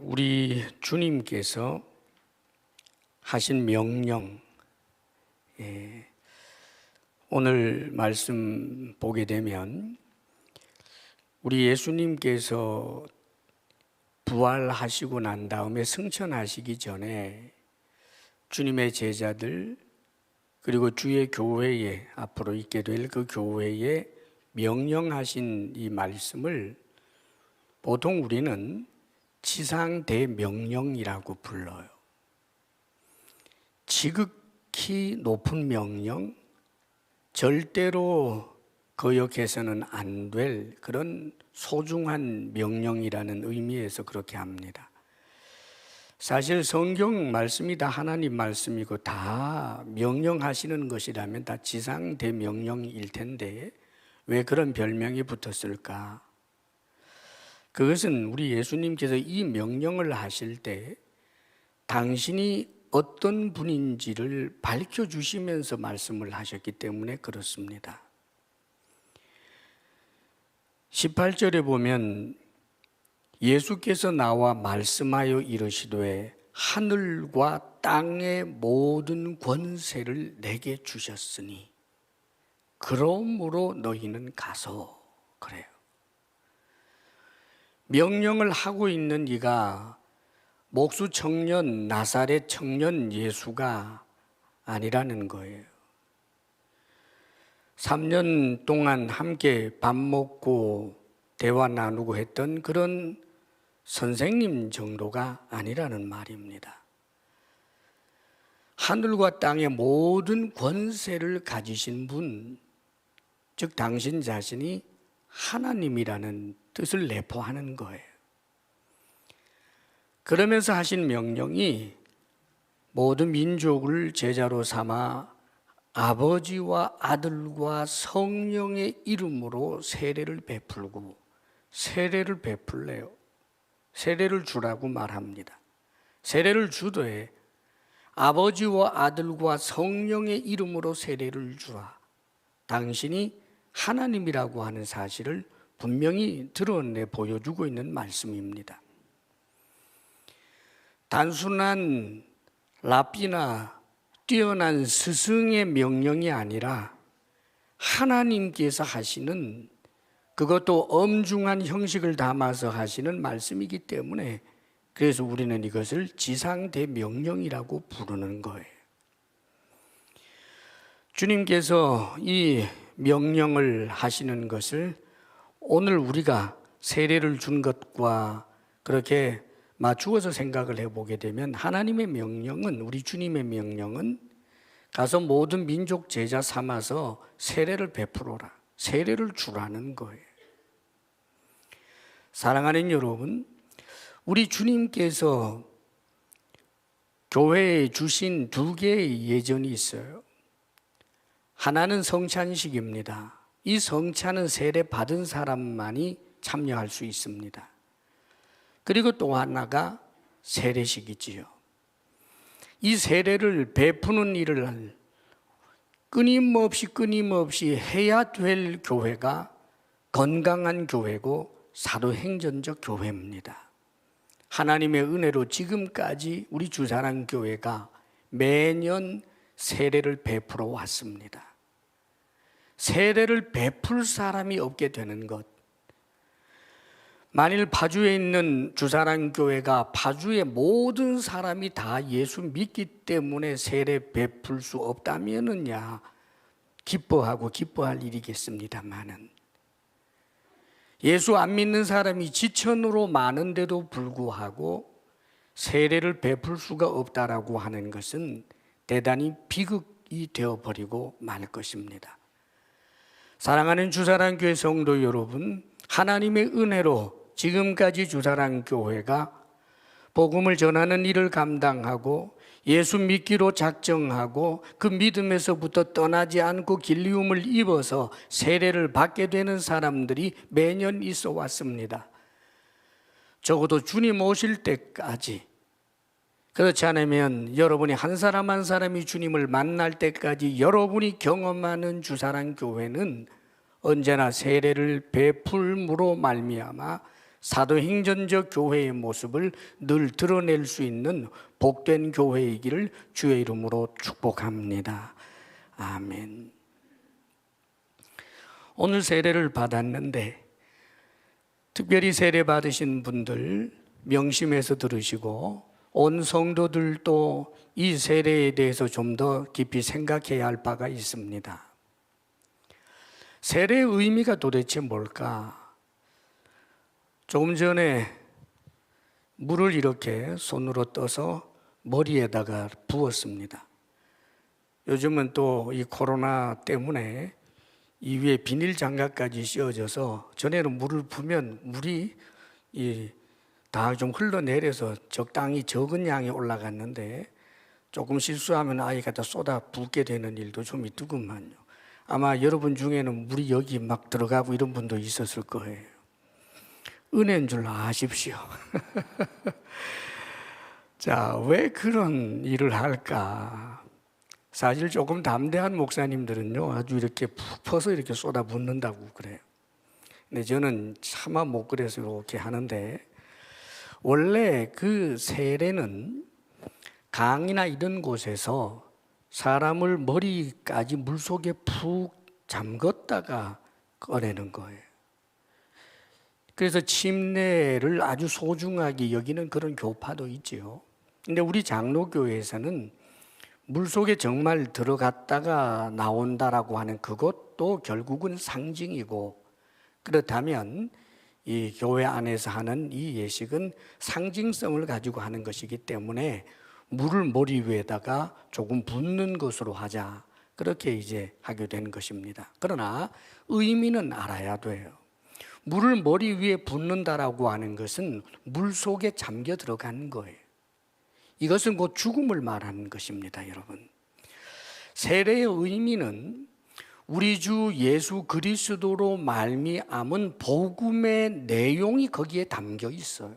우리 주님께서 하신 명령, 오늘 말씀 보게 되면 우리 예수님께서 부활하시고 난 다음에 승천하시기 전에 주님의 제자들 그리고 주의 교회에 앞으로 있게 될 그 교회에 명령하신 이 말씀을 보통 우리는 지상대명령이라고 불러요. 지극히 높은 명령, 절대로 거역해서는 안 될 그런 소중한 명령이라는 의미에서 그렇게 합니다. 사실 성경 말씀이 다 하나님 말씀이고 다 명령하시는 것이라면 다 지상대명령일 텐데 왜 그런 별명이 붙었을까? 그것은 우리 예수님께서 이 명령을 하실 때 당신이 어떤 분인지를 밝혀주시면서 말씀을 하셨기 때문에 그렇습니다. 18절에 보면 예수께서 나와 말씀하여 이르시되 하늘과 땅의 모든 권세를 내게 주셨으니 그러므로 너희는 가서, 그래요. 명령을 하고 있는 이가 목수 청년, 나사렛 청년 예수가 아니라는 거예요. 3년 동안 함께 밥 먹고 대화 나누고 했던 그런 선생님 정도가 아니라는 말입니다. 하늘과 땅의 모든 권세를 가지신 분, 즉 당신 자신이 하나님이라는 뜻을 내포하는 거예요. 그러면서 하신 명령이 모든 민족을 제자로 삼아 아버지와 아들과 성령의 이름으로 세례를 베풀고, 세례를 베풀래요. 세례를 주라고 말합니다. 세례를 주되 아버지와 아들과 성령의 이름으로 세례를 주라. 당신이 하나님이라고 하는 사실을 분명히 드러내 보여주고 있는 말씀입니다. 단순한 랍비나 뛰어난 스승의 명령이 아니라 하나님께서 하시는, 그것도 엄중한 형식을 담아서 하시는 말씀이기 때문에 그래서 우리는 이것을 지상대명령이라고 부르는 거예요. 주님께서 이 명령을 하시는 것을 오늘 우리가 세례를 준 것과 그렇게 맞추어서 생각을 해보게 되면 하나님의 명령은, 우리 주님의 명령은 가서 모든 민족 제자 삼아서 세례를 베풀어라, 세례를 주라는 거예요. 사랑하는 여러분, 우리 주님께서 교회에 주신 두 개의 예전이 있어요. 하나는 성찬식입니다. 이 성찬은 세례 받은 사람만이 참여할 수 있습니다. 그리고 또 하나가 세례식이지요. 이 세례를 베푸는 일을 끊임없이 해야 될 교회가 건강한 교회고 사도행전적 교회입니다. 하나님의 은혜로 지금까지 우리 주사랑교회가 매년 세례를 베풀어 왔습니다. 세례를 베풀 사람이 없게 되는 것, 만일 파주에 있는 주사랑교회가 파주의 모든 사람이 다 예수 믿기 때문에 세례 베풀 수 없다면은야 기뻐할 일이겠습니다만은, 예수 안 믿는 사람이 지천으로 많은데도 불구하고 세례를 베풀 수가 없다라고 하는 것은 대단히 비극이 되어버리고 말 것입니다. 사랑하는 주사랑교회 성도 여러분, 하나님의 은혜로 지금까지 주사랑교회가 복음을 전하는 일을 감당하고 예수 믿기로 작정하고 그 믿음에서부터 떠나지 않고 길리움을 입어서 세례를 받게 되는 사람들이 매년 있어 왔습니다. 적어도 주님 오실 때까지, 그렇지 않으면 여러분이 한 사람 한 사람이 주님을 만날 때까지 여러분이 경험하는 주사랑교회는 언제나 세례를 베풀므로 말미암아 사도행전적 교회의 모습을 늘 드러낼 수 있는 복된 교회이기를 주의 이름으로 축복합니다. 아멘. 오늘 세례를 받았는데 특별히 세례 받으신 분들 명심해서 들으시고 온 성도들도 이 세례에 대해서 좀 더 깊이 생각해야 할 바가 있습니다. 세례의 의미가 도대체 뭘까? 조금 전에 물을 이렇게 손으로 떠서 머리에다가 부었습니다. 요즘은 또 이 코로나 때문에 이 위에 비닐 장갑까지 씌워져서 전에는 물을 부으면 물이 다 좀 흘러내려서 적당히 적은 양이 올라갔는데 조금 실수하면 아이가 다 쏟아 붓게 되는 일도 좀 있더구만요. 아마 여러분 중에는 물이 여기 막 들어가고 이런 분도 있었을 거예요. 은혜인 줄 아십시오. 자, 왜 그런 일을 할까? 사실 조금 담대한 목사님들은요, 아주 이렇게 푹 퍼서 이렇게 쏟아 붓는다고 그래요. 근데 저는 차마 못 그래서 이렇게 하는데, 원래 그 세례는 강이나 이런 곳에서 사람을 머리까지 물속에 푹 잠궜다가 꺼내는 거예요. 그래서 침례를 아주 소중하게 여기는 그런 교파도 있지요. 근데 우리 장로교회에서는 물속에 정말 들어갔다가 나온다라고 하는 그것도 결국은 상징이고, 그렇다면 이 교회 안에서 하는 이 예식은 상징성을 가지고 하는 것이기 때문에 물을 머리 위에다가 조금 붓는 것으로 하자, 그렇게 이제 하게 된 것입니다. 그러나 의미는 알아야 돼요. 물을 머리 위에 붓는다라고 하는 것은 물 속에 잠겨 들어가는 거예요. 이것은 곧 죽음을 말하는 것입니다, 여러분. 세례의 의미는 우리 주 예수 그리스도로 말미암은 복음의 내용이 거기에 담겨 있어요.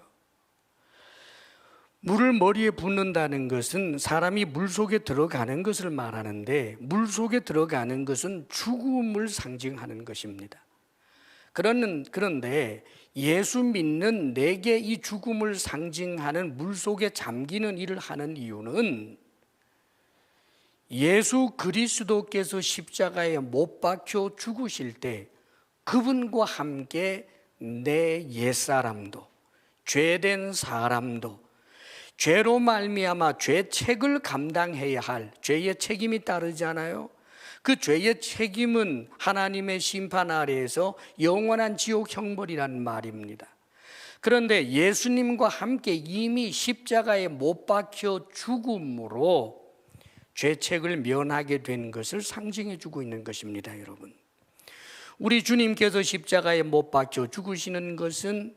물을 머리에 붓는다는 것은 사람이 물 속에 들어가는 것을 말하는데, 물 속에 들어가는 것은 죽음을 상징하는 것입니다. 그런데 예수 믿는 내게 이 죽음을 상징하는 물 속에 잠기는 일을 하는 이유는 예수 그리스도께서 십자가에 못 박혀 죽으실 때 그분과 함께 내 옛사람도, 죄된 사람도, 죄로 말미암아 죄책을 감당해야 할 죄의 책임이 따르잖아요. 그 죄의 책임은 하나님의 심판 아래에서 영원한 지옥 형벌이란 말입니다. 그런데 예수님과 함께 이미 십자가에 못 박혀 죽음으로 죄책을 면하게 된 것을 상징해 주고 있는 것입니다, 여러분. 우리 주님께서 십자가에 못 박혀 죽으시는 것은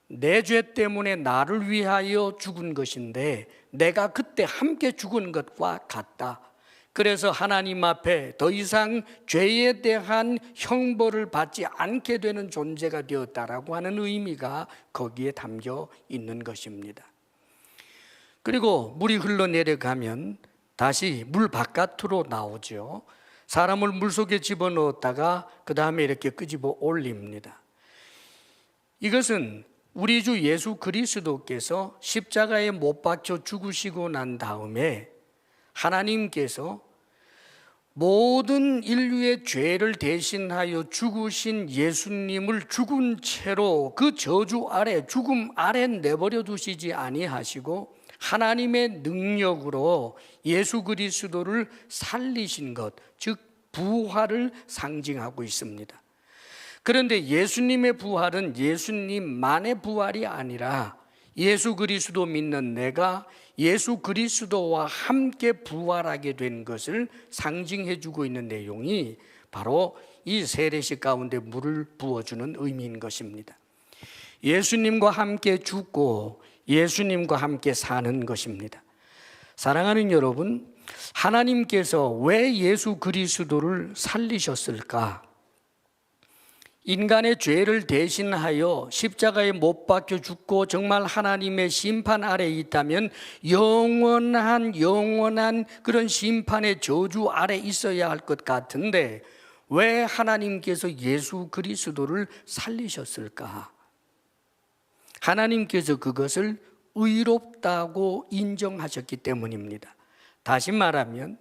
내 죄 때문에 나를 위하여 죽은 것인데 내가 그때 함께 죽은 것과 같다. 그래서 하나님 앞에 더 이상 죄에 대한 형벌을 받지 않게 되는 존재가 되었다라고 하는 의미가 거기에 담겨 있는 것입니다. 그리고 물이 흘러내려가면 다시 물 바깥으로 나오죠. 사람을 물속에 집어넣었다가 그 다음에 이렇게 끄집어 올립니다. 이것은 우리 주 예수 그리스도께서 십자가에 못 박혀 죽으시고 난 다음에 하나님께서 모든 인류의 죄를 대신하여 죽으신 예수님을 죽은 채로 그 저주 아래, 죽음 아래 내버려 두시지 아니하시고 하나님의 능력으로 예수 그리스도를 살리신 것, 즉 부활을 상징하고 있습니다. 그런데 예수님의 부활은 예수님만의 부활이 아니라 예수 그리스도 믿는 내가 예수 그리스도와 함께 부활하게 된 것을 상징해 주고 있는 내용이 바로 이 세례식 가운데 물을 부어주는 의미인 것입니다. 예수님과 함께 죽고 예수님과 함께 사는 것입니다. 사랑하는 여러분, 하나님께서 왜 예수 그리스도를 살리셨을까? 인간의 죄를 대신하여 십자가에 못 박혀 죽고 정말 하나님의 심판 아래에 있다면 영원한 그런 심판의 저주 아래 있어야 할 것 같은데 왜 하나님께서 예수 그리스도를 살리셨을까? 하나님께서 그것을 의롭다고 인정하셨기 때문입니다. 다시 말하면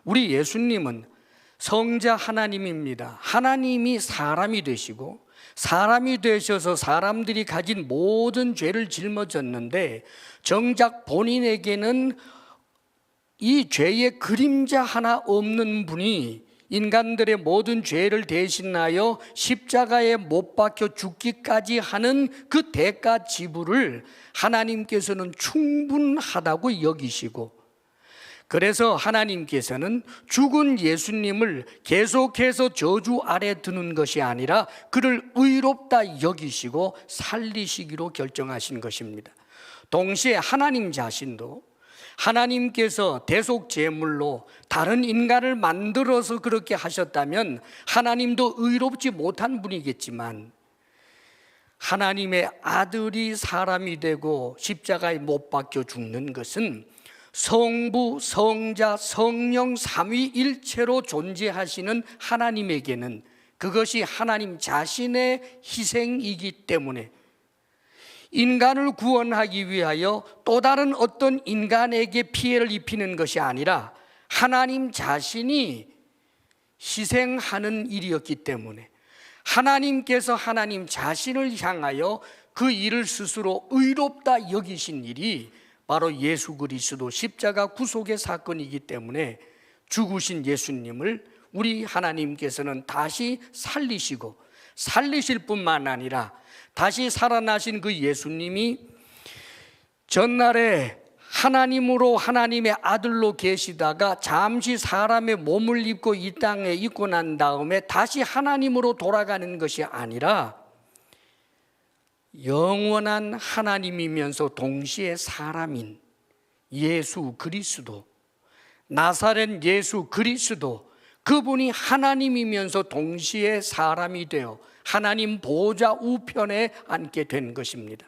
우리 예수님은 성자 하나님입니다. 하나님이 사람이 되시고 사람이 되셔서 사람들이 가진 모든 죄를 짊어졌는데 정작 본인에게는 이 죄의 그림자 하나 없는 분이 인간들의 모든 죄를 대신하여 십자가에 못 박혀 죽기까지 하는 그 대가 지불을 하나님께서는 충분하다고 여기시고, 그래서 하나님께서는 죽은 예수님을 계속해서 저주 아래 두는 것이 아니라 그를 의롭다 여기시고 살리시기로 결정하신 것입니다. 동시에 하나님 자신도 하나님께서 대속 제물로 다른 인간을 만들어서 그렇게 하셨다면 하나님도 의롭지 못한 분이겠지만, 하나님의 아들이 사람이 되고 십자가에 못 박혀 죽는 것은 성부, 성자, 성령 삼위일체로 존재하시는 하나님에게는 그것이 하나님 자신의 희생이기 때문에 인간을 구원하기 위하여 또 다른 어떤 인간에게 피해를 입히는 것이 아니라 하나님 자신이 희생하는 일이었기 때문에 하나님께서 하나님 자신을 향하여 그 일을 스스로 의롭다 여기신 일이 바로 예수 그리스도 십자가 구속의 사건이기 때문에 죽으신 예수님을 우리 하나님께서는 다시 살리시고, 살리실 뿐만 아니라 다시 살아나신 그 예수님이 전날에 하나님으로 하나님의 아들로 계시다가 잠시 사람의 몸을 입고 이 땅에 있고 난 다음에 다시 하나님으로 돌아가는 것이 아니라 영원한 하나님이면서 동시에 사람인 예수 그리스도, 나사렛 예수 그리스도, 그분이 하나님이면서 동시에 사람이 되어 하나님 보좌 우편에 앉게 된 것입니다.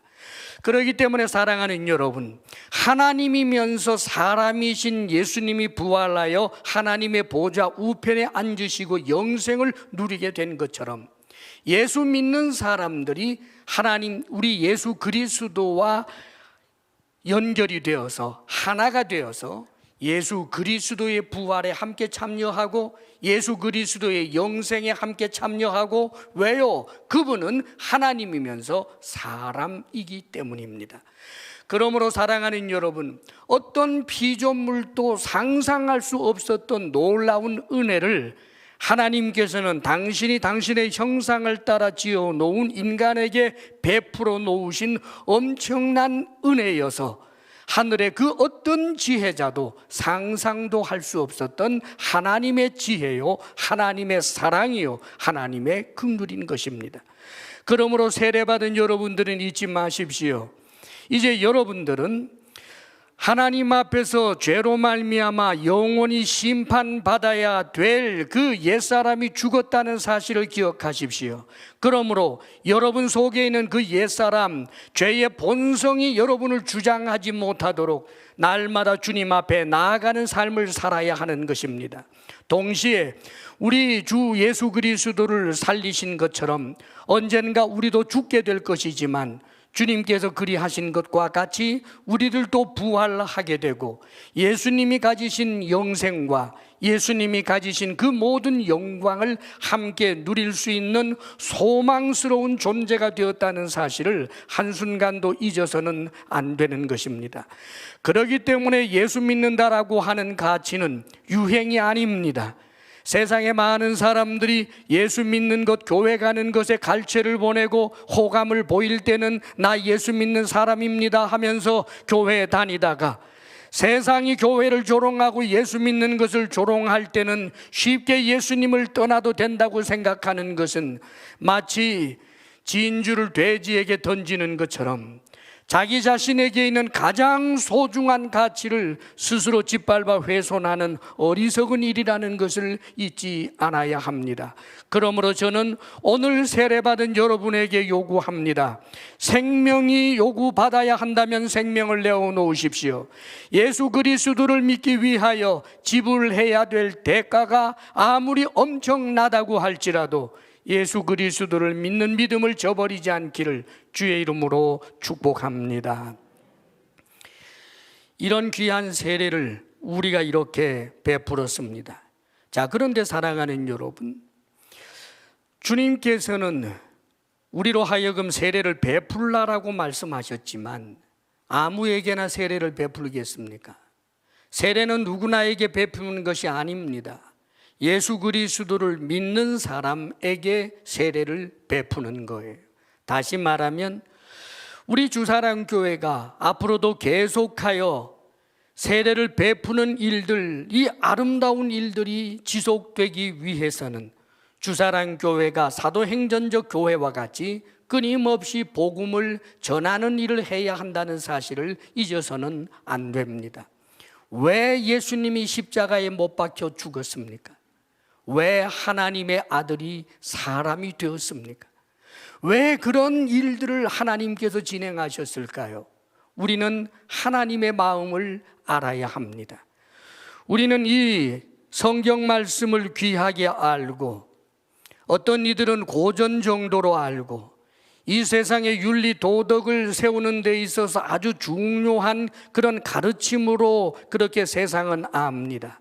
그렇기 때문에 사랑하는 여러분, 하나님이면서 사람이신 예수님이 부활하여 하나님의 보좌 우편에 앉으시고 영생을 누리게 된 것처럼 예수 믿는 사람들이 하나님, 우리 예수 그리스도와 연결이 되어서 하나가 되어서 예수 그리스도의 부활에 함께 참여하고 예수 그리스도의 영생에 함께 참여하고, 왜요? 그분은 하나님이면서 사람이기 때문입니다. 그러므로 사랑하는 여러분, 어떤 피조물도 상상할 수 없었던 놀라운 은혜를 하나님께서는 당신이 당신의 형상을 따라 지어 놓은 인간에게 베풀어 놓으신 엄청난 은혜여서 하늘의 그 어떤 지혜자도 상상도 할 수 없었던 하나님의 지혜요, 하나님의 사랑이요, 하나님의 긍휼인 것입니다. 그러므로 세례받은 여러분들은 잊지 마십시오. 이제 여러분들은 하나님 앞에서 죄로 말미암아 영원히 심판받아야 될 그 옛사람이 죽었다는 사실을 기억하십시오. 그러므로 여러분 속에 있는 그 옛사람, 죄의 본성이 여러분을 주장하지 못하도록 날마다 주님 앞에 나아가는 삶을 살아야 하는 것입니다. 동시에 우리 주 예수 그리스도를 살리신 것처럼 언젠가 우리도 죽게 될 것이지만 주님께서 그리하신 것과 같이 우리들도 부활하게 되고 예수님이 가지신 영생과 예수님이 가지신 그 모든 영광을 함께 누릴 수 있는 소망스러운 존재가 되었다는 사실을 한순간도 잊어서는 안 되는 것입니다. 그렇기 때문에 예수 믿는다라고 하는 가치는 유행이 아닙니다. 세상에 많은 사람들이 예수 믿는 것, 교회 가는 것에 갈채를 보내고 호감을 보일 때는 나 예수 믿는 사람입니다 하면서 교회에 다니다가 세상이 교회를 조롱하고 예수 믿는 것을 조롱할 때는 쉽게 예수님을 떠나도 된다고 생각하는 것은 마치 진주를 돼지에게 던지는 것처럼 자기 자신에게 있는 가장 소중한 가치를 스스로 짓밟아 훼손하는 어리석은 일이라는 것을 잊지 않아야 합니다. 그러므로 저는 오늘 세례받은 여러분에게 요구합니다. 생명이 요구받아야 한다면 생명을 내어놓으십시오. 예수 그리스도를 믿기 위하여 지불해야 될 대가가 아무리 엄청나다고 할지라도 예수 그리스도를 믿는 믿음을 저버리지 않기를 주의 이름으로 축복합니다. 이런 귀한 세례를 우리가 이렇게 베풀었습니다. 자, 그런데 사랑하는 여러분, 주님께서는 우리로 하여금 세례를 베풀라라고 말씀하셨지만 아무에게나 세례를 베풀겠습니까? 세례는 누구나에게 베푸는 것이 아닙니다. 예수 그리스도를 믿는 사람에게 세례를 베푸는 거예요. 다시 말하면 우리 주사랑교회가 앞으로도 계속하여 세례를 베푸는 일들, 이 아름다운 일들이 지속되기 위해서는 주사랑교회가 사도행전적 교회와 같이 끊임없이 복음을 전하는 일을 해야 한다는 사실을 잊어서는 안 됩니다. 왜 예수님이 십자가에 못 박혀 죽었습니까? 왜 하나님의 아들이 사람이 되었습니까? 왜 그런 일들을 하나님께서 진행하셨을까요? 우리는 하나님의 마음을 알아야 합니다. 우리는 이 성경 말씀을 귀하게 알고, 어떤 이들은 고전 정도로 알고, 이 세상의 윤리 도덕을 세우는 데 있어서 아주 중요한 그런 가르침으로 그렇게 세상은 압니다.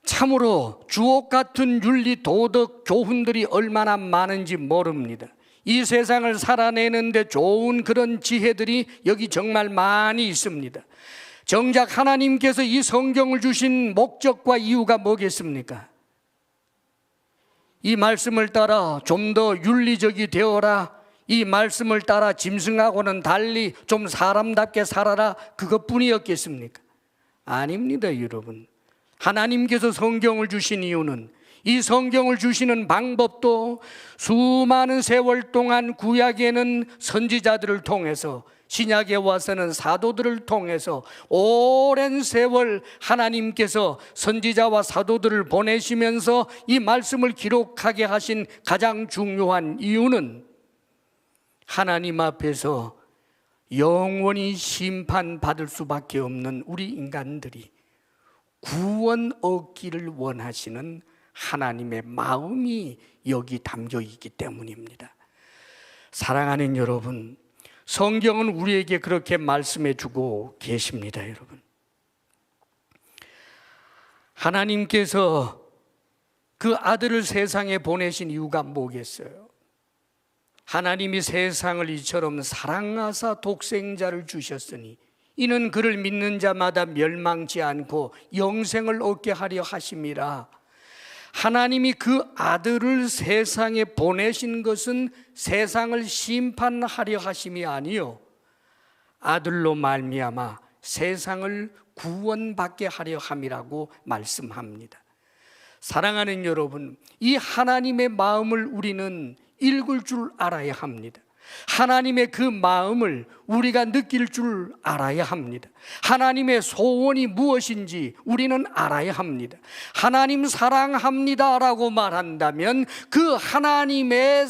참으로 주옥 같은 윤리 도덕 교훈들이 얼마나 많은지 모릅니다. 이 세상을 살아내는데 좋은 그런 지혜들이 여기 정말 많이 있습니다. 정작 하나님께서 이 성경을 주신 목적과 이유가 뭐겠습니까? 이 말씀을 따라 좀 더 윤리적이 되어라, 이 말씀을 따라 짐승하고는 달리 좀 사람답게 살아라, 그것뿐이었겠습니까? 아닙니다, 여러분. 하나님께서 성경을 주신 이유는, 이 성경을 주시는 방법도 수많은 세월 동안 구약에는 선지자들을 통해서, 신약에 와서는 사도들을 통해서 오랜 세월 하나님께서 선지자와 사도들을 보내시면서 이 말씀을 기록하게 하신 가장 중요한 이유는 하나님 앞에서 영원히 심판받을 수밖에 없는 우리 인간들이 구원 얻기를 원하시는 하나님의 마음이 여기 담겨 있기 때문입니다. 사랑하는 여러분, 성경은 우리에게 그렇게 말씀해 주고 계십니다. 여러분, 하나님께서 그 아들을 세상에 보내신 이유가 뭐겠어요? 하나님이 세상을 이처럼 사랑하사 독생자를 주셨으니 이는 그를 믿는 자마다 멸망치 않고 영생을 얻게 하려 하심이라. 하나님이 그 아들을 세상에 보내신 것은 세상을 심판하려 하심이 아니요, 아들로 말미암아 세상을 구원받게 하려 함이라고 말씀합니다. 사랑하는 여러분, 이 하나님의 마음을 우리는 읽을 줄 알아야 합니다. 하나님의 그 마음을 우리가 느낄 줄 알아야 합니다. 하나님의 소원이 무엇인지 우리는 알아야 합니다. 하나님 사랑합니다라고 말한다면 그 하나님의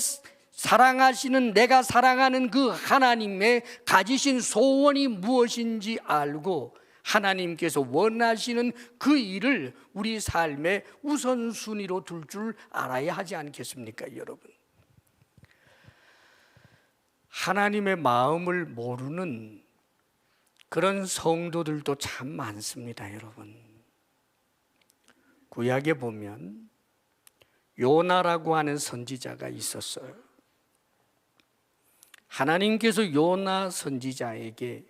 사랑하시는, 내가 사랑하는 그 하나님의 가지신 소원이 무엇인지 알고 하나님께서 원하시는 그 일을 우리 삶의 우선순위로 둘 줄 알아야 하지 않겠습니까, 여러분? 하나님의 마음을 모르는 그런 성도들도 참 많습니다, 여러분. 구약에 보면 요나라고 하는 선지자가 있었어요. 하나님께서 요나 선지자에게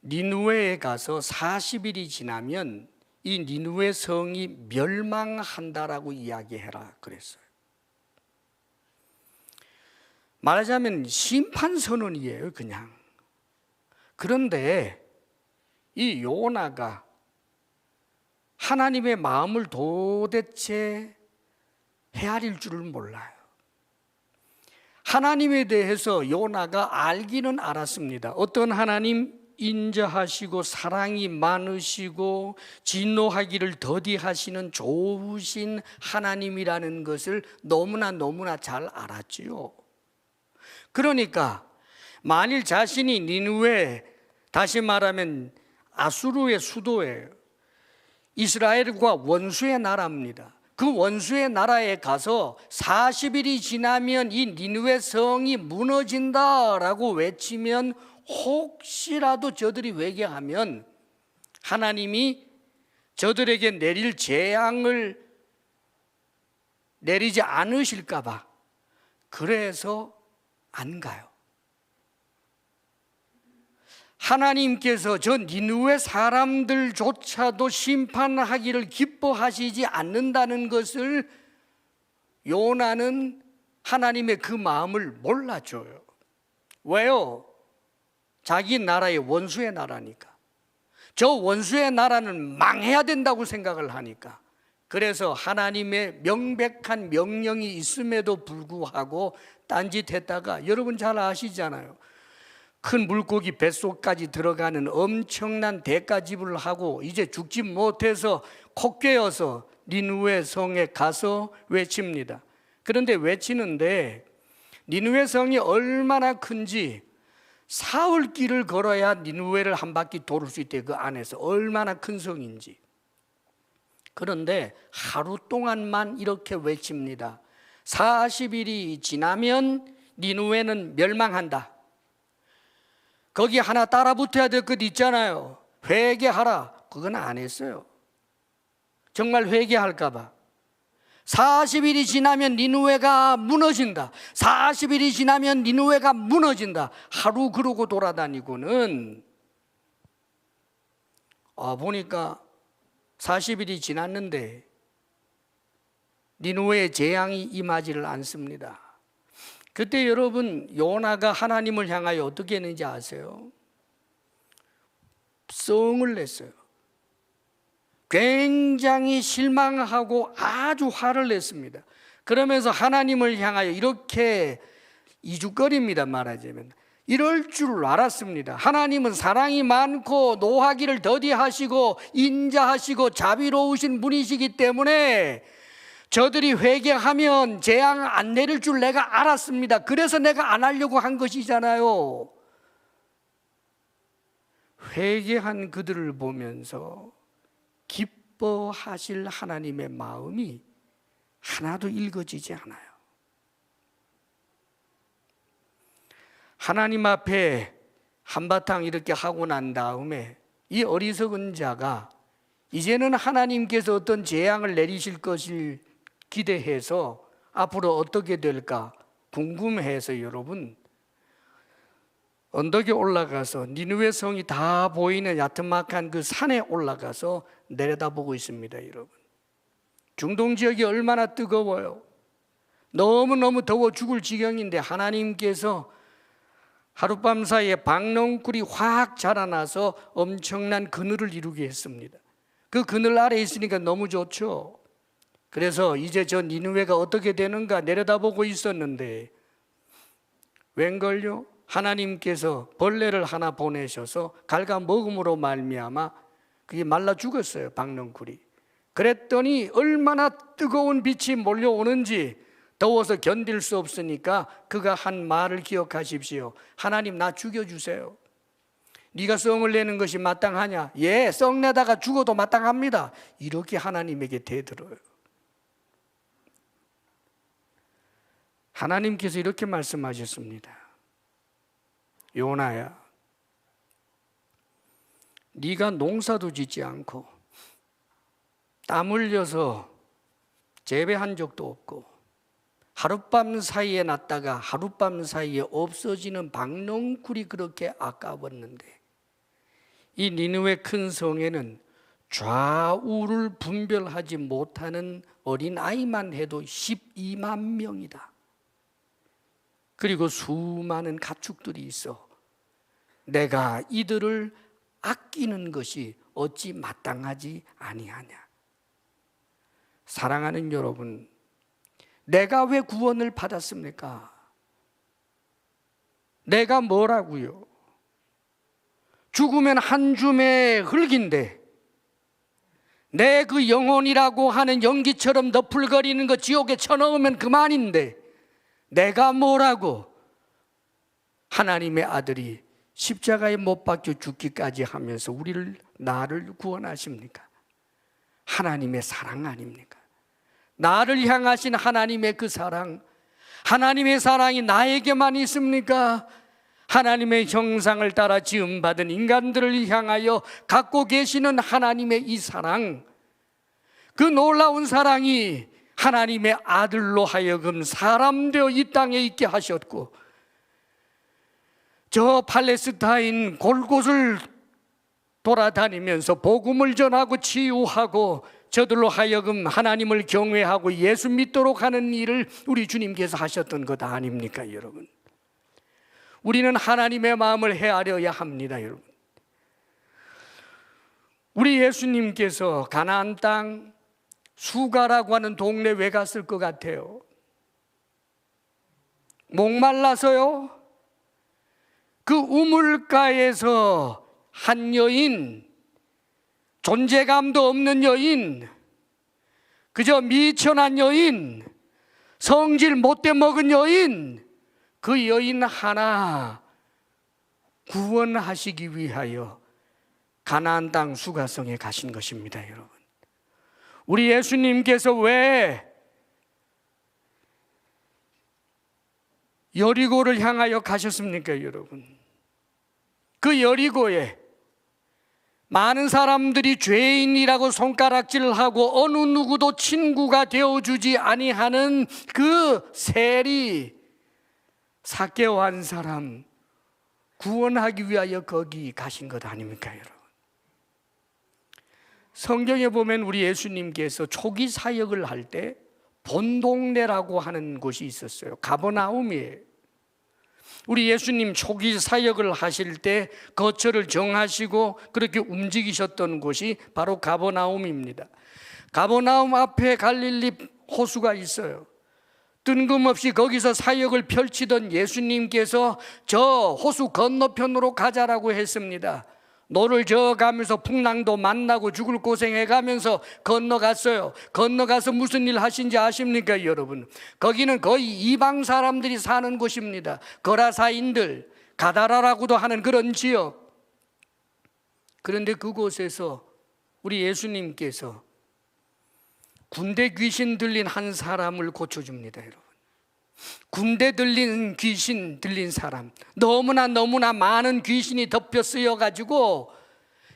니느웨에 가서 40일이 지나면 이 니느웨 성이 멸망한다라고 이야기해라 그랬어요. 말하자면 심판선언이에요, 그냥. 그런데 이 요나가 하나님의 마음을 도대체 헤아릴 줄을 몰라요. 하나님에 대해서 요나가 알기는 알았습니다. 어떤 하나님? 인자하시고 사랑이 많으시고 진노하기를 더디하시는 좋으신 하나님이라는 것을 너무나 잘 알았지요. 그러니까 만일 자신이 니느웨, 다시 말하면 아수르의 수도예요. 이스라엘과 원수의 나라입니다. 그 그 원수의 나라에 가서 40일이 지나면 이 니느웨 성이 무너진다라고 외치면 혹시라도 저들이 회개하면 하나님이 저들에게 내릴 재앙을 내리지 않으실까 봐 그래서 안 가요. 하나님께서 저 니느웨 사람들조차도 심판하기를 기뻐하시지 않는다는 것을 요나는 하나님의 그 마음을 몰라줘요. 왜요? 자기 나라의 원수의 나라니까. 저 원수의 나라는 망해야 된다고 생각을 하니까. 그래서 하나님의 명백한 명령이 있음에도 불구하고 딴짓했다가 여러분 잘 아시잖아요. 큰 물고기 뱃속까지 들어가는 엄청난 대가 지불을 하고 이제 죽지 못해서 코 꿰어서 니느웨 성에 가서 외칩니다. 그런데 외치는데 니느웨 성이 얼마나 큰지 사흘 길을 걸어야 니느웨를 한 바퀴 돌을 수 있대요. 그 안에서 얼마나 큰 성인지. 그런데 하루 동안만 이렇게 외칩니다. 40일이 지나면 니느웨는 멸망한다. 거기 하나 따라 붙어야 될 것 있잖아요. 회개하라. 그건 안 했어요. 정말 회개할까 봐. 40일이 지나면 니느웨가 무너진다. 40일이 지나면 니느웨가 무너진다. 하루 그러고 돌아다니고는 보니까 40일이 지났는데 니느웨의 재앙이 임하지를 않습니다. 그때 여러분 요나가 하나님을 향하여 어떻게 했는지 아세요? 성을 냈어요. 굉장히 실망하고 아주 화를 냈습니다. 그러면서 하나님을 향하여 이렇게 이죽거립니다. 말하자면 이럴 줄 알았습니다. 하나님은 사랑이 많고 노하기를 더디하시고 인자하시고 자비로우신 분이시기 때문에 저들이 회개하면 재앙 안 내릴 줄 내가 알았습니다. 그래서 내가 안 하려고 한 것이잖아요. 회개한 그들을 보면서 기뻐하실 하나님의 마음이 하나도 읽어지지 않아요. 하나님 앞에 한바탕 이렇게 하고 난 다음에 이 어리석은 자가 이제는 하나님께서 어떤 재앙을 내리실 것을 기대해서 앞으로 어떻게 될까 궁금해서 여러분 언덕에 올라가서 니느웨 성이 다 보이는 야트막한 그 산에 올라가서 내려다보고 있습니다. 여러분 중동 지역이 얼마나 뜨거워요. 너무너무 더워 죽을 지경인데 하나님께서 하룻밤 사이에 박농쿨이 확 자라나서 엄청난 그늘을 이루게 했습니다. 그 그늘 아래 있으니까 너무 좋죠. 그래서 이제 저 니느웨가 어떻게 되는가 내려다보고 있었는데 웬걸요? 하나님께서 벌레를 하나 보내셔서 갉아먹음으로 말미암아 그게 말라 죽었어요. 박농쿨이. 그랬더니 얼마나 뜨거운 빛이 몰려오는지 더워서 견딜 수 없으니까 그가 한 말을 기억하십시오. 하나님 나 죽여주세요. 네가 썽을 내는 것이 마땅하냐? 예, 썽 내다가 죽어도 마땅합니다. 이렇게 하나님에게 대들어요. 하나님께서 이렇게 말씀하셨습니다. 요나야, 네가 농사도 짓지 않고 땀 흘려서 재배한 적도 없고 하룻밤 사이에 났다가 하룻밤 사이에 없어지는 박농쿨이 그렇게 아까웠는데 이 니느웨 큰 성에는 좌우를 분별하지 못하는 어린아이만 해도 12만 명이다. 그리고 수많은 가축들이 있어 내가 이들을 아끼는 것이 어찌 마땅하지 아니하냐. 사랑하는 여러분, 내가 왜 구원을 받았습니까? 내가 뭐라고요? 죽으면 한 줌의 흙인데 내 그 영혼이라고 하는 연기처럼 너풀거리는 거 지옥에 쳐넣으면 그만인데 내가 뭐라고 하나님의 아들이 십자가에 못 박혀 죽기까지 하면서 나를 구원하십니까? 하나님의 사랑 아닙니까? 나를 향하신 하나님의 그 사랑, 하나님의 사랑이 나에게만 있습니까? 하나님의 형상을 따라 지음받은 인간들을 향하여 갖고 계시는 하나님의 이 사랑, 그 놀라운 사랑이 하나님의 아들로 하여금 사람 되어 이 땅에 있게 하셨고, 저 팔레스타인 곳곳을 돌아다니면서 복음을 전하고 치유하고 저들로 하여금 하나님을 경외하고 예수 믿도록 하는 일을 우리 주님께서 하셨던 것 아닙니까, 여러분? 우리는 하나님의 마음을 헤아려야 합니다, 여러분. 우리 예수님께서 가나안 땅 수가라고 하는 동네 왜 갔을 것 같아요? 목말라서요? 그 우물가에서 한 여인, 존재감도 없는 여인, 그저 미천한 여인, 성질 못돼 먹은 여인, 그 여인 하나 구원하시기 위하여 가나안 땅 수가성에 가신 것입니다, 여러분. 우리 예수님께서 왜 여리고를 향하여 가셨습니까, 여러분? 그 여리고에 많은 사람들이 죄인이라고 손가락질하고 어느 누구도 친구가 되어주지 아니하는 그 세리 삭개오 한 사람 구원하기 위하여 거기 가신 것 아닙니까, 여러분? 성경에 보면 우리 예수님께서 초기 사역을 할 때 본동네라고 하는 곳이 있었어요. 가버나움이에요. 우리 예수님 초기 사역을 하실 때 거처를 정하시고 그렇게 움직이셨던 곳이 바로 가버나움입니다. 가버나움 앞에 갈릴리 호수가 있어요. 뜬금없이 거기서 사역을 펼치던 예수님께서 저 호수 건너편으로 가자라고 했습니다. 노를 저어가면서 풍랑도 만나고 죽을 고생해가면서 건너갔어요. 건너가서 무슨 일 하신지 아십니까, 여러분? 거기는 거의 이방 사람들이 사는 곳입니다. 거라사인들, 가다라라고도 하는 그런 지역. 그런데 그곳에서 우리 예수님께서 군대 귀신 들린 한 사람을 고쳐줍니다, 여러분. 군대 들린 귀신 들린 사람, 너무나 많은 귀신이 덮여 쓰여가지고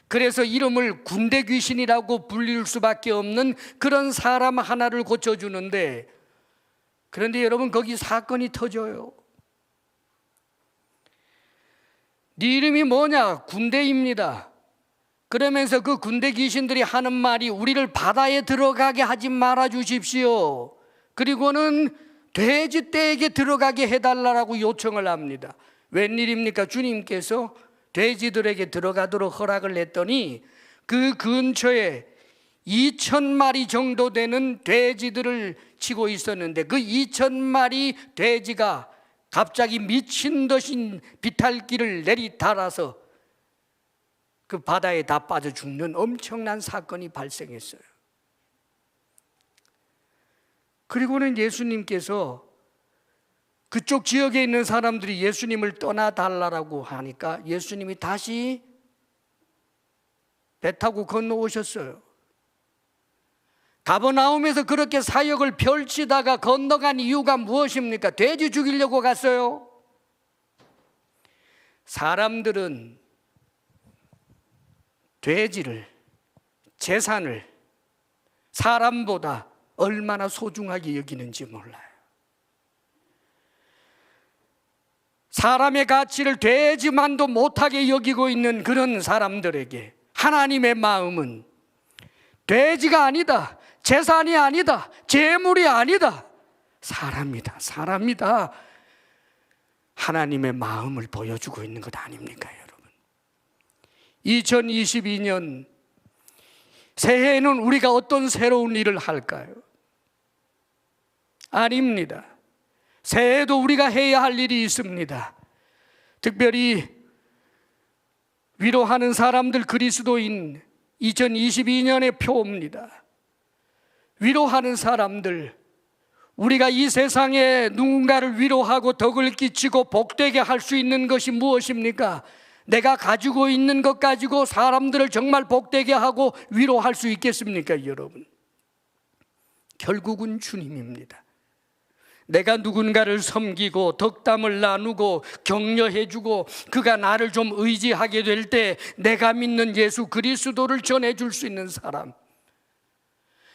그래서 이름을 군대 귀신이라고 불릴 수밖에 없는 그런 사람 하나를 고쳐주는데, 그런데 여러분 거기 사건이 터져요. 네 이름이 뭐냐? 군대입니다. 그러면서 그 군대 귀신들이 하는 말이 우리를 바다에 들어가게 하지 말아 주십시오. 그리고는 돼지떼에게 들어가게 해달라고 요청을 합니다. 웬일입니까? 주님께서 돼지들에게 들어가도록 허락을 했더니 그 근처에 2,000마리 정도 되는 돼지들을 치고 있었는데 그 2,000마리 돼지가 갑자기 미친 듯이 비탈길을 내리달아서 그 바다에 다 빠져 죽는 엄청난 사건이 발생했어요. 그리고는 예수님께서 그쪽 지역에 있는 사람들이 예수님을 떠나달라고 하니까 예수님이 다시 배 타고 건너오셨어요. 가버나움에서 그렇게 사역을 펼치다가 건너간 이유가 무엇입니까? 돼지 죽이려고 갔어요. 사람들은 돼지를, 재산을 사람보다 얼마나 소중하게 여기는지 몰라요. 사람의 가치를 돼지만도 못하게 여기고 있는 그런 사람들에게 하나님의 마음은 돼지가 아니다, 재산이 아니다, 재물이 아니다, 사람이다, 사람이다. 하나님의 마음을 보여주고 있는 것 아닙니까, 여러분? 2022년 새해에는 우리가 어떤 새로운 일을 할까요? 아닙니다. 새해에도 우리가 해야 할 일이 있습니다. 특별히 위로하는 사람들 그리스도인 2022년의 표입니다. 위로하는 사람들, 우리가 이 세상에 누군가를 위로하고 덕을 끼치고 복되게 할 수 있는 것이 무엇입니까? 내가 가지고 있는 것 가지고 사람들을 정말 복되게 하고 위로할 수 있겠습니까, 여러분? 결국은 주님입니다. 내가 누군가를 섬기고 덕담을 나누고 격려해주고 그가 나를 좀 의지하게 될 때 내가 믿는 예수 그리스도를 전해줄 수 있는 사람,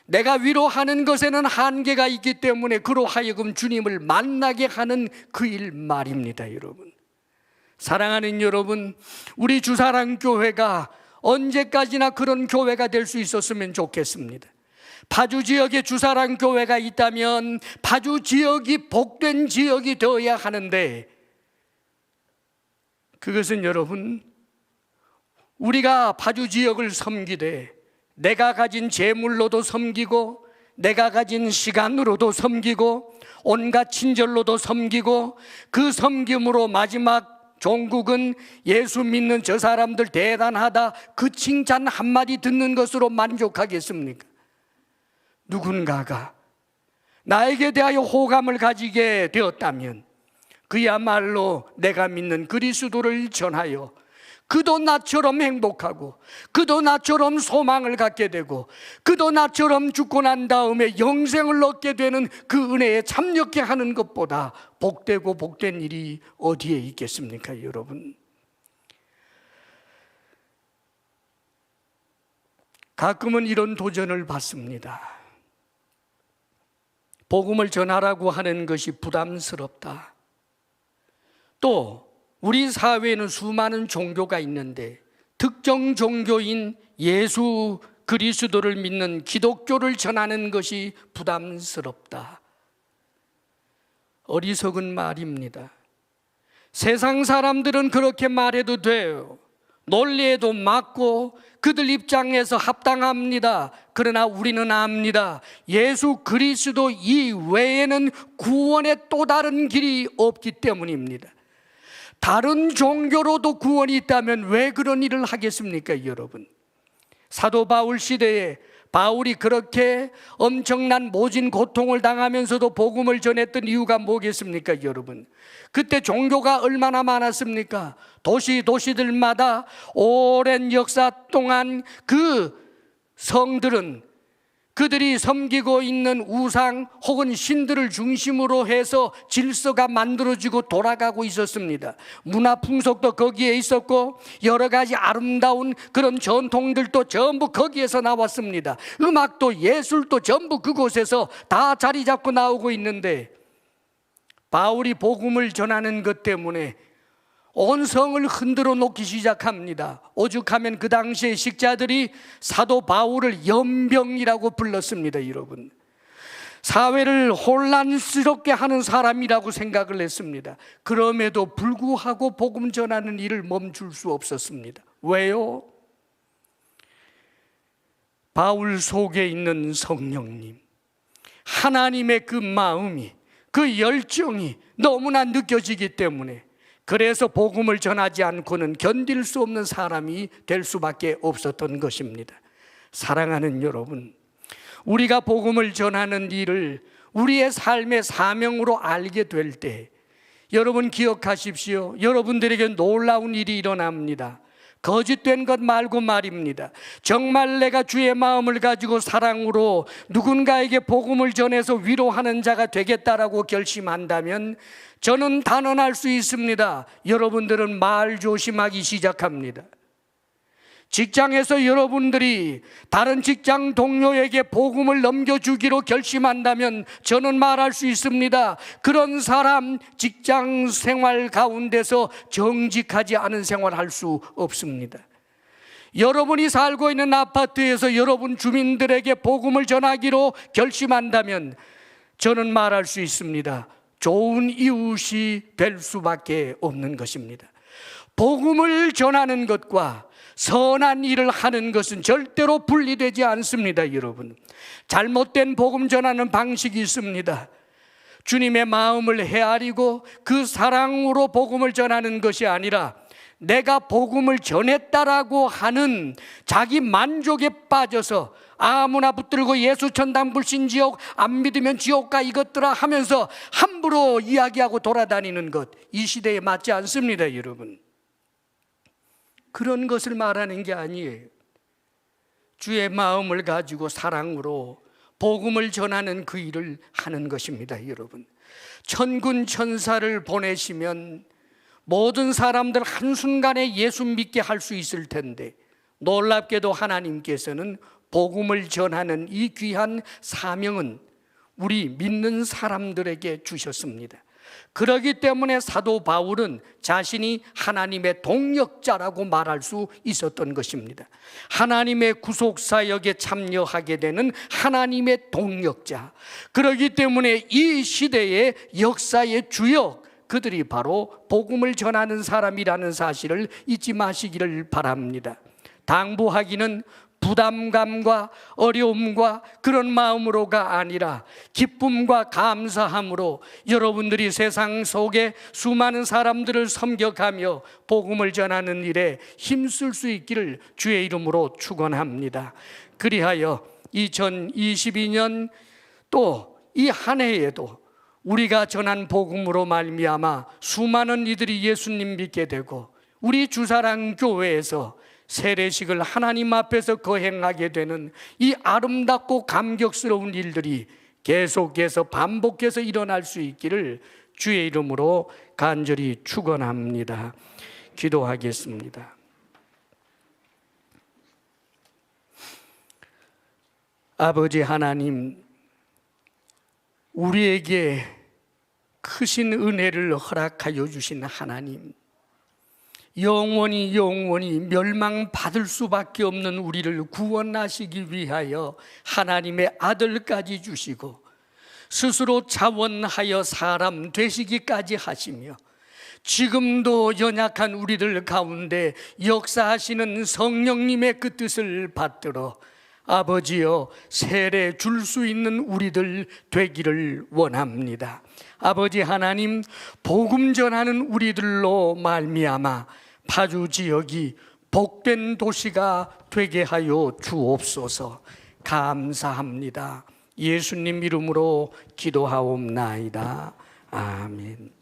내가 위로하는 것에는 한계가 있기 때문에 그로 하여금 주님을 만나게 하는 그 일 말입니다. 여러분, 사랑하는 여러분, 우리 주사랑교회가 언제까지나 그런 교회가 될 수 있었으면 좋겠습니다. 파주 지역에 주사랑교회가 있다면 파주 지역이 복된 지역이 되어야 하는데, 그것은 여러분, 우리가 파주 지역을 섬기되 내가 가진 재물로도 섬기고 내가 가진 시간으로도 섬기고 온갖 친절로도 섬기고 그 섬김으로 마지막 종국은 예수 믿는 저 사람들 대단하다 그 칭찬 한마디 듣는 것으로 만족하겠습니까? 누군가가 나에게 대하여 호감을 가지게 되었다면 그야말로 내가 믿는 그리스도를 전하여 그도 나처럼 행복하고 그도 나처럼 소망을 갖게 되고 그도 나처럼 죽고 난 다음에 영생을 얻게 되는 그 은혜에 참여케 하는 것보다 복되고 복된 일이 어디에 있겠습니까, 여러분? 가끔은 이런 도전을 받습니다. 복음을 전하라고 하는 것이 부담스럽다. 또 우리 사회에는 수많은 종교가 있는데 특정 종교인 예수 그리스도를 믿는 기독교를 전하는 것이 부담스럽다. 어리석은 말입니다. 세상 사람들은 그렇게 말해도 돼요. 논리에도 맞고 그들 입장에서 합당합니다. 그러나 우리는 압니다. 예수 그리스도 이외에는 구원의 또 다른 길이 없기 때문입니다. 다른 종교로도 구원이 있다면 왜 그런 일을 하겠습니까, 여러분? 사도 바울 시대에 바울이 그렇게 엄청난 모진 고통을 당하면서도 복음을 전했던 이유가 뭐겠습니까, 여러분? 그때 종교가 얼마나 많았습니까? 도시들마다 오랜 역사 동안 그 성들은 그들이 섬기고 있는 우상 혹은 신들을 중심으로 해서 질서가 만들어지고 돌아가고 있었습니다. 문화 풍속도 거기에 있었고 여러 가지 아름다운 그런 전통들도 전부 거기에서 나왔습니다. 음악도 예술도 전부 그곳에서 다 자리 잡고 나오고 있는데 바울이 복음을 전하는 것 때문에 온 성을 흔들어 놓기 시작합니다. 오죽하면 그 당시의 식자들이 사도 바울을 연병이라고 불렀습니다. 여러분, 사회를 혼란스럽게 하는 사람이라고 생각을 했습니다. 그럼에도 불구하고 복음 전하는 일을 멈출 수 없었습니다. 왜요? 바울 속에 있는 성령님, 하나님의 그 마음이, 그 열정이 너무나 느껴지기 때문에, 그래서 복음을 전하지 않고는 견딜 수 없는 사람이 될 수밖에 없었던 것입니다. 사랑하는 여러분, 우리가 복음을 전하는 일을 우리의 삶의 사명으로 알게 될 때 여러분 기억하십시오. 여러분들에게 놀라운 일이 일어납니다. 거짓된 것 말고 말입니다. 정말 내가 주의 마음을 가지고 사랑으로 누군가에게 복음을 전해서 위로하는 자가 되겠다라고 결심한다면 저는 단언할 수 있습니다. 여러분들은 말 조심하기 시작합니다. 직장에서 여러분들이 다른 직장 동료에게 복음을 넘겨주기로 결심한다면 저는 말할 수 있습니다. 그런 사람 직장 생활 가운데서 정직하지 않은 생활을 할 수 없습니다. 여러분이 살고 있는 아파트에서 여러분 주민들에게 복음을 전하기로 결심한다면 저는 말할 수 있습니다. 좋은 이웃이 될 수밖에 없는 것입니다. 복음을 전하는 것과 선한 일을 하는 것은 절대로 분리되지 않습니다. 여러분, 잘못된 복음 전하는 방식이 있습니다. 주님의 마음을 헤아리고 그 사랑으로 복음을 전하는 것이 아니라 내가 복음을 전했다라고 하는 자기 만족에 빠져서 아무나 붙들고 예수 천당 불신 지옥 안 믿으면 지옥가 이것들아 하면서 함부로 이야기하고 돌아다니는 것, 이 시대에 맞지 않습니다. 여러분, 그런 것을 말하는 게 아니에요. 주의 마음을 가지고 사랑으로 복음을 전하는 그 일을 하는 것입니다. 여러분, 천군 천사를 보내시면 모든 사람들 한순간에 예수 믿게 할 수 있을 텐데, 놀랍게도 하나님께서는 복음을 전하는 이 귀한 사명은 우리 믿는 사람들에게 주셨습니다. 그렇기 때문에 사도 바울은 자신이 하나님의 동역자라고 말할 수 있었던 것입니다. 하나님의 구속사역에 참여하게 되는 하나님의 동역자. 그렇기 때문에 이 시대의 역사의 주역, 그들이 바로 복음을 전하는 사람이라는 사실을 잊지 마시기를 바랍니다. 당부하기는 부담감과 어려움과 그런 마음으로가 아니라 기쁨과 감사함으로 여러분들이 세상 속에 수많은 사람들을 섬겨가며 복음을 전하는 일에 힘쓸 수 있기를 주의 이름으로 축원합니다. 그리하여 2022년 또 이 한 해에도 우리가 전한 복음으로 말미암아 수많은 이들이 예수님 믿게 되고, 우리 주사랑 교회에서 세례식을 하나님 앞에서 거행하게 되는 이 아름답고 감격스러운 일들이 계속해서 반복해서 일어날 수 있기를 주의 이름으로 간절히 축원합니다. 기도하겠습니다. 아버지 하나님, 우리에게 크신 은혜를 허락하여 주신 하나님, 영원히 멸망받을 수밖에 없는 우리를 구원하시기 위하여 하나님의 아들까지 주시고 스스로 자원하여 사람 되시기까지 하시며, 지금도 연약한 우리들 가운데 역사하시는 성령님의 그 뜻을 받들어 아버지여 세례 줄 수 있는 우리들 되기를 원합니다. 아버지 하나님, 복음 전하는 우리들로 말미암아 파주 지역이 복된 도시가 되게 하여 주옵소서. 감사합니다. 예수님 이름으로 기도하옵나이다. 아멘.